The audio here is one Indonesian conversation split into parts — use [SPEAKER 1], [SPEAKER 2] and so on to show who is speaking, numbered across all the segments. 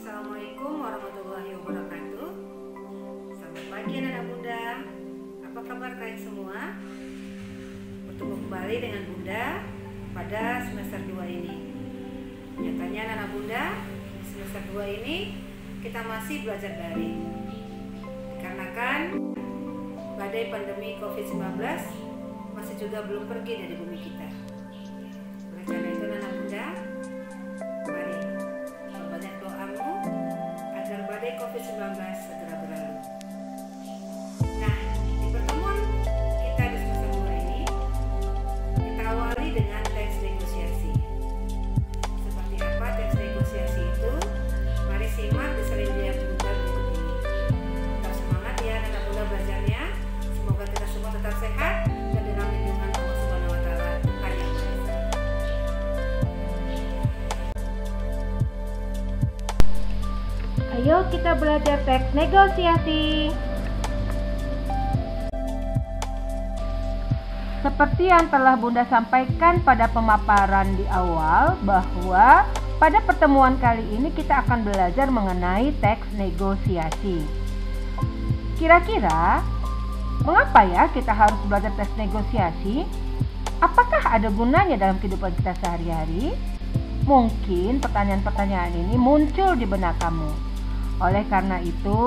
[SPEAKER 1] Assalamualaikum warahmatullahi wabarakatuh. Selamat pagi anak-anak Bunda. Apa kabar kalian semua? Bertemu kembali dengan Bunda pada semester 2 ini. Nyatanya anak-anak Bunda, di semester 2 ini kita masih belajar daring. Dikarenakan badai pandemi COVID-19 masih juga belum pergi dari bumi kita. Oleh karena itu anak-anak Bunda, mari perbanyak doamu agar badai COVID-19 segera berlalu. Nah, di pertemuan kita di semester 2 ini, kita awali dengan teks negosiasi. Seperti apa teks negosiasi itu? Mari simak di selindia Bunda berikut ini. Tetap semangat ya anak Bunda belajarnya. Semoga kita semua tetap sehat dan dalam lindungan Allah Subhanahu wa Ta'ala, Tuhan Yang Maha Esa.
[SPEAKER 2] Ayo kita belajar teks negosiasi. Seperti yang telah Bunda sampaikan pada pemaparan di awal, bahwa pada pertemuan kali ini kita akan belajar mengenai teks negosiasi. Kira-kira mengapa ya kita harus belajar teks negosiasi? Apakah ada gunanya dalam kehidupan kita sehari-hari? Mungkin pertanyaan-pertanyaan ini muncul di benak kamu. Oleh karena itu,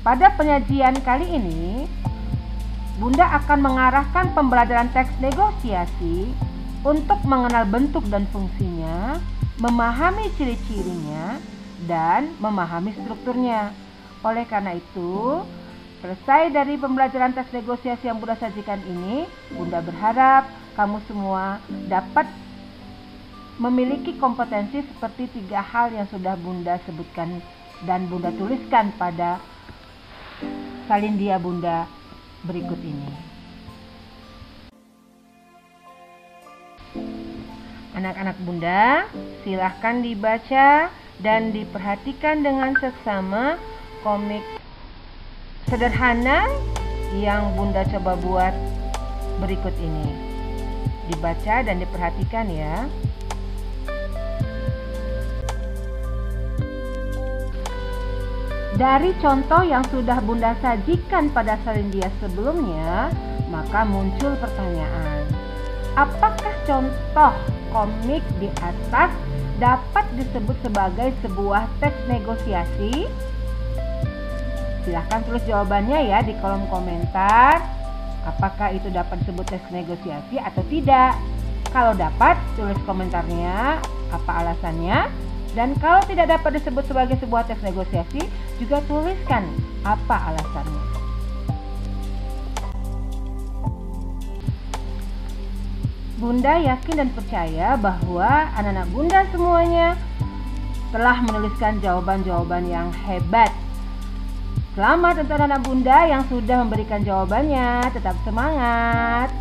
[SPEAKER 2] pada penyajian kali ini, Bunda akan mengarahkan pembelajaran teks negosiasi untuk mengenal bentuk dan fungsinya, memahami ciri-cirinya, dan memahami strukturnya. Oleh karena itu, selesai dari pembelajaran teks negosiasi yang Bunda sajikan ini, Bunda berharap kamu semua dapat memiliki kompetensi seperti 3 hal yang sudah Bunda sebutkan dan Bunda tuliskan pada salindia Bunda berikut ini. Anak-anak Bunda, silahkan dibaca dan diperhatikan dengan seksama komik sederhana yang Bunda coba buat berikut ini. Dibaca dan diperhatikan ya. Dari contoh yang sudah Bunda sajikan pada salindia sebelumnya, maka muncul pertanyaan. Apakah contoh komik di atas dapat disebut sebagai sebuah teks negosiasi? Silahkan tulis jawabannya ya di kolom komentar. Apakah itu dapat disebut teks negosiasi atau tidak? Kalau dapat, tulis komentarnya apa alasannya. Dan kalau tidak dapat disebut sebagai sebuah teks negosiasi, juga tuliskan apa alasannya. Bunda yakin dan percaya bahwa anak-anak Bunda semuanya telah menuliskan jawaban-jawaban yang hebat. Selamat untuk anak-anak Bunda yang sudah memberikan jawabannya. Tetap semangat.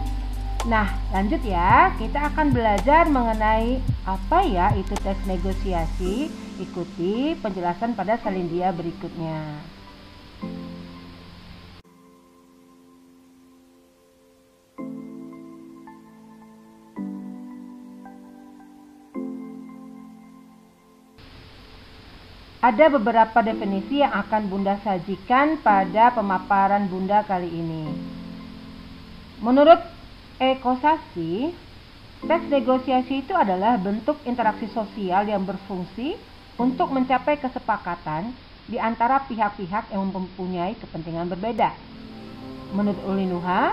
[SPEAKER 2] Nah, lanjut ya. Kita akan belajar mengenai apa ya itu teks negosiasi. Ikuti penjelasan pada salindia berikutnya. Ada beberapa definisi yang akan Bunda sajikan pada pemaparan Bunda kali ini. Menurut Ekosasi, teks negosiasi itu adalah bentuk interaksi sosial yang berfungsi untuk mencapai kesepakatan di antara pihak-pihak yang mempunyai kepentingan berbeda. Menurut Uli Nuha,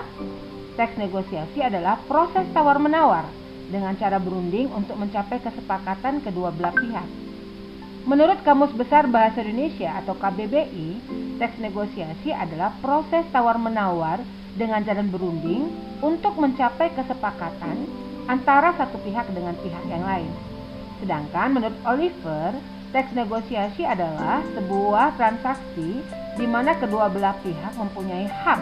[SPEAKER 2] teks negosiasi adalah proses tawar-menawar dengan cara berunding untuk mencapai kesepakatan kedua belah pihak. Menurut Kamus Besar Bahasa Indonesia atau KBBI, teks negosiasi adalah proses tawar-menawar dengan jalan berunding untuk mencapai kesepakatan antara satu pihak dengan pihak yang lain. Sedangkan menurut Oliver, teks negosiasi adalah sebuah transaksi di mana kedua belah pihak mempunyai hak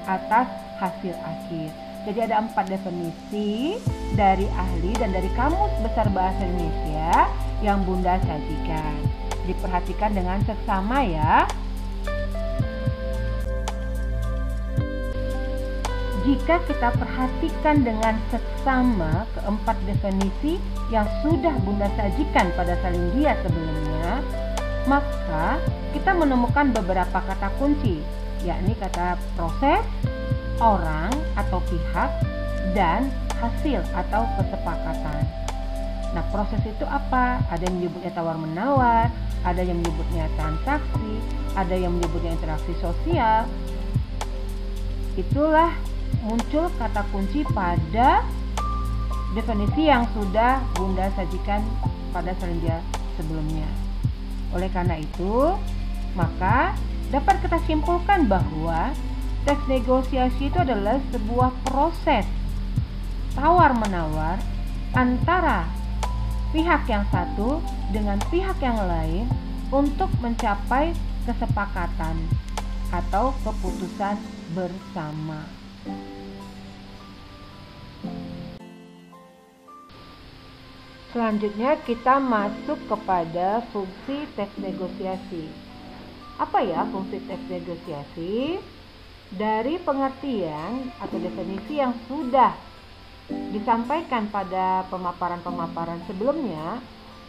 [SPEAKER 2] atas hasil akhir. Jadi ada 4 definisi dari ahli dan dari Kamus Besar Bahasa Indonesia yang Bunda sajikan. Diperhatikan dengan seksama ya. jika kita perhatikan dengan seksama keempat definisi yang sudah Bunda sajikan pada Salindia sebelumnya, maka kita menemukan beberapa kata kunci, yakni kata proses, orang atau pihak, dan hasil atau kesepakatan. Nah, proses itu apa? Ada yang menyebutnya tawar-menawar, ada yang menyebutnya transaksi, ada yang menyebutnya interaksi sosial. Itulah muncul kata kunci pada definisi yang sudah Bunda sajikan pada Salindia sebelumnya. Oleh karena itu, maka dapat kita simpulkan bahwa teks negosiasi itu adalah sebuah proses tawar-menawar antara pihak yang satu dengan pihak yang lain untuk mencapai kesepakatan atau keputusan bersama. Selanjutnya kita masuk kepada fungsi teks negosiasi. Apa ya fungsi teks negosiasi? Dari pengertian atau definisi yang sudah disampaikan pada pemaparan-pemaparan sebelumnya,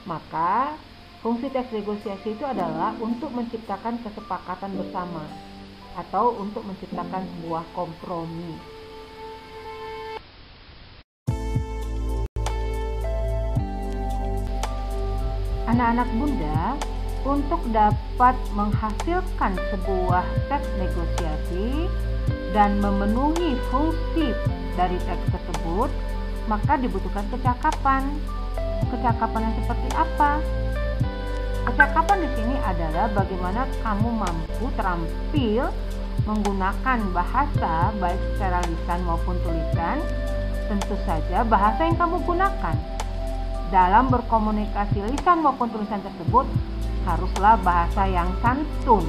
[SPEAKER 2] maka fungsi teks negosiasi itu adalah untuk menciptakan kesepakatan bersama atau untuk menciptakan sebuah kompromi. Anak-anak Bunda, untuk dapat menghasilkan sebuah teks negosiasi dan memenuhi fungsi dari teks tersebut, maka dibutuhkan kecakapan. Kecakapan yang seperti apa? Kecakapan di sini adalah bagaimana kamu mampu terampil menggunakan bahasa baik secara lisan maupun tulisan. Tentu saja bahasa yang kamu gunakan dalam berkomunikasi lisan maupun tulisan tersebut haruslah bahasa yang santun.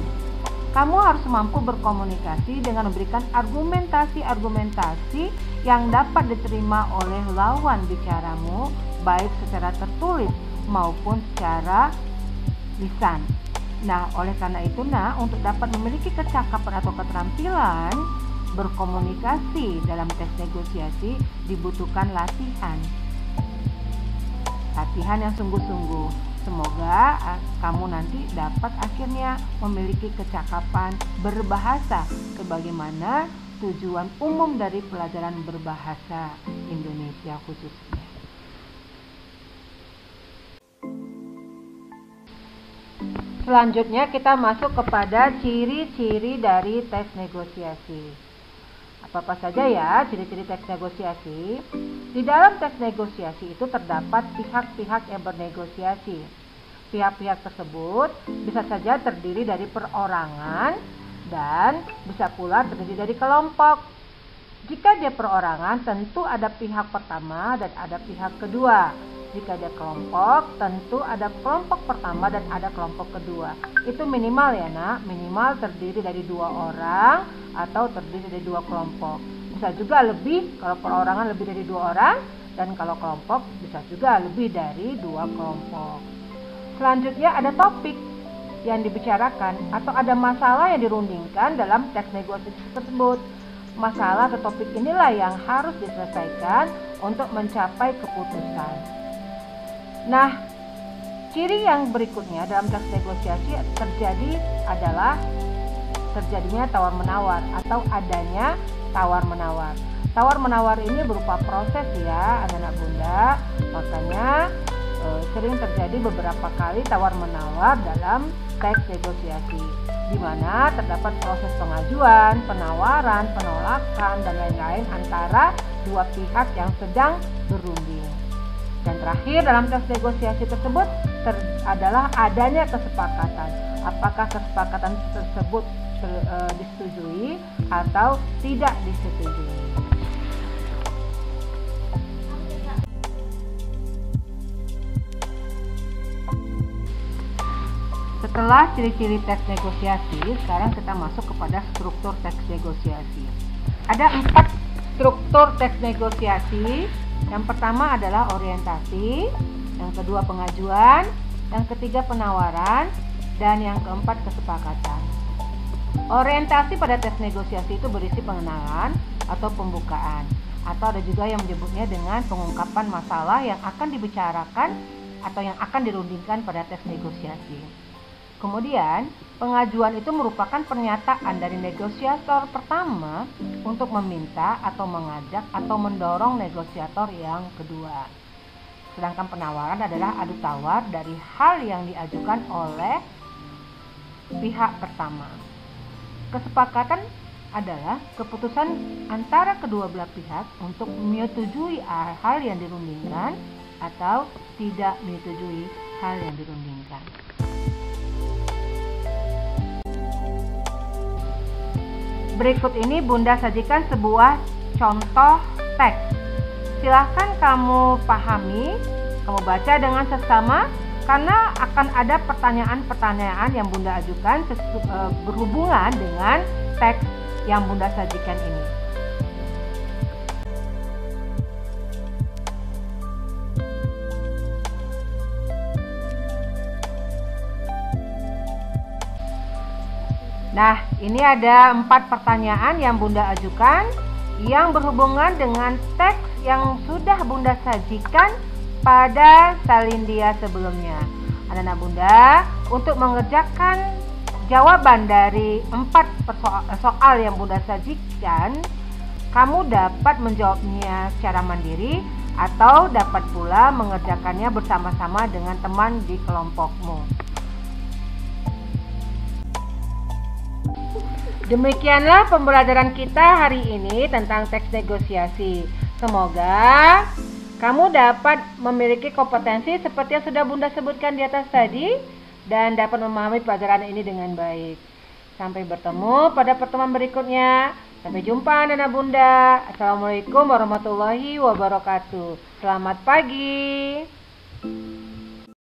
[SPEAKER 2] Kamu harus mampu berkomunikasi dengan memberikan argumentasi-argumentasi yang dapat diterima oleh lawan bicaramu, baik secara tertulis maupun secara lisan. Nah, oleh karena itu, untuk dapat memiliki kecakapan atau keterampilan berkomunikasi dalam teks negosiasi dibutuhkan latihan. Latihan yang sungguh-sungguh. Semoga kamu nanti dapat akhirnya memiliki kecakapan berbahasa sebagaimana tujuan umum dari pelajaran berbahasa Indonesia khususnya. Selanjutnya kita masuk kepada ciri-ciri dari teks negosiasi. Apa saja ya ciri-ciri teks negosiasi? Di dalam teks negosiasi itu terdapat pihak-pihak yang bernegosiasi. Pihak-pihak tersebut bisa saja terdiri dari perorangan dan bisa pula terdiri dari kelompok. Jika dia perorangan, tentu ada pihak pertama dan ada pihak kedua. Jika dia kelompok, tentu ada kelompok pertama dan ada kelompok kedua. Itu minimal ya minimal terdiri dari 2 orang atau terdiri dari 2 kelompok. Bisa juga lebih, kalau perorangan lebih dari 2 orang, dan kalau kelompok bisa juga lebih dari 2 kelompok. Selanjutnya ada topik yang dibicarakan atau ada masalah yang dirundingkan dalam teks negosiasi tersebut. Masalah atau topik inilah yang harus diselesaikan untuk mencapai keputusan. Nah, ciri yang berikutnya dalam teks negosiasi adalah terjadinya tawar-menawar atau adanya tawar-menawar. Tawar-menawar ini berupa proses ya anak-anak Bunda, makanya sering terjadi beberapa kali tawar-menawar dalam teks negosiasi, di mana terdapat proses pengajuan, penawaran, penolakan, dan lain-lain antara 2 pihak yang sedang berunding. Dan terakhir dalam teks negosiasi tersebut adalah adanya kesepakatan. Apakah kesepakatan tersebut disetujui atau tidak disetujui. Setelah ciri-ciri teks negosiasi, sekarang kita masuk kepada struktur teks negosiasi. Ada 4 struktur teks negosiasi. Yang pertama adalah orientasi, yang kedua pengajuan, yang ketiga penawaran, dan yang keempat kesepakatan. Orientasi pada teks negosiasi itu berisi pengenalan atau pembukaan, atau ada juga yang menyebutnya dengan pengungkapan masalah yang akan dibicarakan atau yang akan dirundingkan pada teks negosiasi. Kemudian, pengajuan itu merupakan pernyataan dari negosiator pertama untuk meminta atau mengajak atau mendorong negosiator yang kedua. Sedangkan penawaran adalah adu tawar dari hal yang diajukan oleh pihak pertama. Kesepakatan adalah keputusan antara kedua belah pihak untuk menyetujui hal yang dirundingkan atau tidak menyetujui hal yang dirundingkan. Berikut ini Bunda sajikan sebuah contoh teks. Silahkan kamu pahami, kamu baca dengan seksama karena akan ada pertanyaan-pertanyaan yang Bunda ajukan berhubungan dengan teks yang Bunda sajikan ini. Nah, ini ada 4 pertanyaan yang Bunda ajukan yang berhubungan dengan teks yang sudah Bunda sajikan pada salindia sebelumnya. Anak-anak Bunda, untuk mengerjakan jawaban dari 4 soal yang Bunda sajikan, kamu dapat menjawabnya secara mandiri atau dapat pula mengerjakannya bersama-sama dengan teman di kelompokmu. Demikianlah pembelajaran kita hari ini tentang teks negosiasi. Semoga kamu dapat memiliki kompetensi seperti yang sudah Bunda sebutkan di atas tadi dan dapat memahami pelajaran ini dengan baik. Sampai bertemu pada pertemuan berikutnya. Sampai jumpa anak Bunda. Assalamualaikum warahmatullahi wabarakatuh. Selamat pagi.